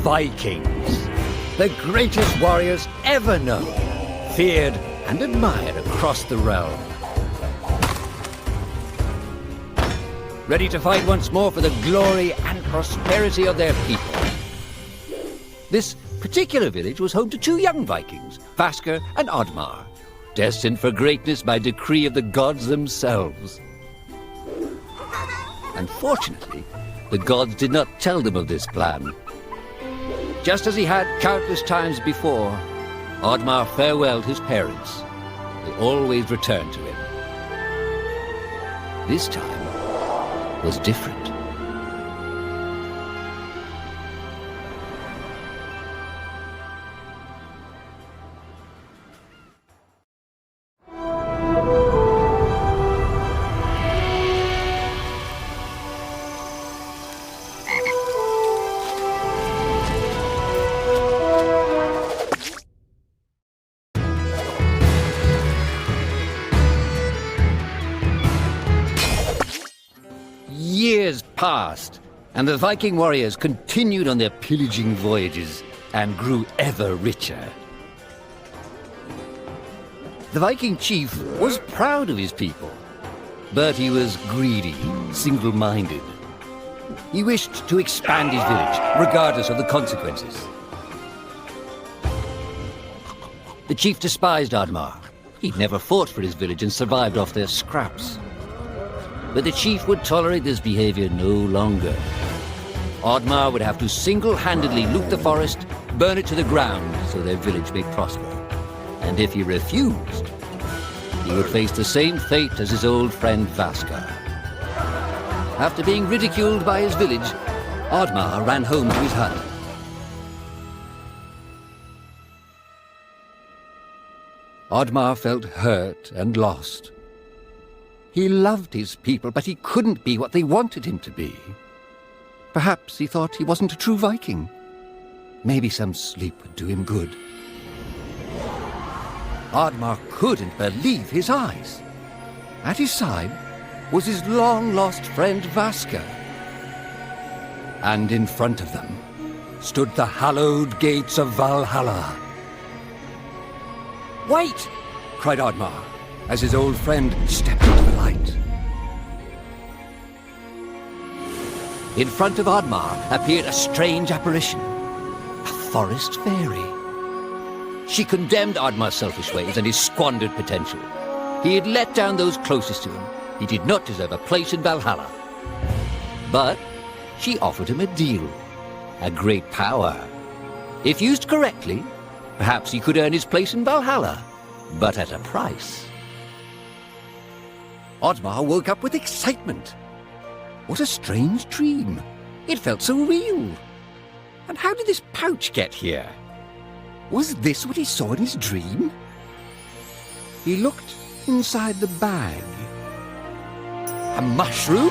Vikings, the greatest warriors ever known, feared and admired across the realm. Ready to fight once more for the glory and prosperity of their people. This particular village was home to two young Vikings, Vasker and Oddmar, destined for greatness by decree of the gods themselves. Unfortunately, the gods did not tell them of this plan. Just as he had countless times before, Oddmar farewelled his parents. They always returned to him. This time was different. Years passed, and the Viking warriors continued on their pillaging voyages and grew ever richer. The Viking chief was proud of his people, but he was greedy, single-minded. He wished to expand his village, regardless of the consequences. The chief despised Oddmar. He'd never fought for his village and survived off their scraps. But the chief would tolerate this behavior no longer. Oddmar would have to single-handedly loot the forest, burn it to the ground so their village may prosper. And if he refused, he would face the same fate as his old friend Vasker. After being ridiculed by his village, Oddmar ran home to his hut. Oddmar felt hurt and lost. He loved his people, but he couldn't be what they wanted him to be. Perhaps he thought he wasn't a true Viking. Maybe some sleep would do him good. Oddmar couldn't believe his eyes. At his side was his long-lost friend Vasker. And in front of them stood the hallowed gates of Valhalla. "Wait!" cried Oddmar, as his old friend stepped into the light. In front of Oddmar appeared a strange apparition, a forest fairy. She condemned Oddmar's selfish ways and his squandered potential. He had let down those closest to him. He did not deserve a place in Valhalla. But she offered him a deal, a great power. If used correctly, perhaps he could earn his place in Valhalla, but at a price. Oddmar woke up with excitement. What a strange dream. It felt so real. And how did this pouch get here? Was this what he saw in his dream? He looked inside the bag. A mushroom?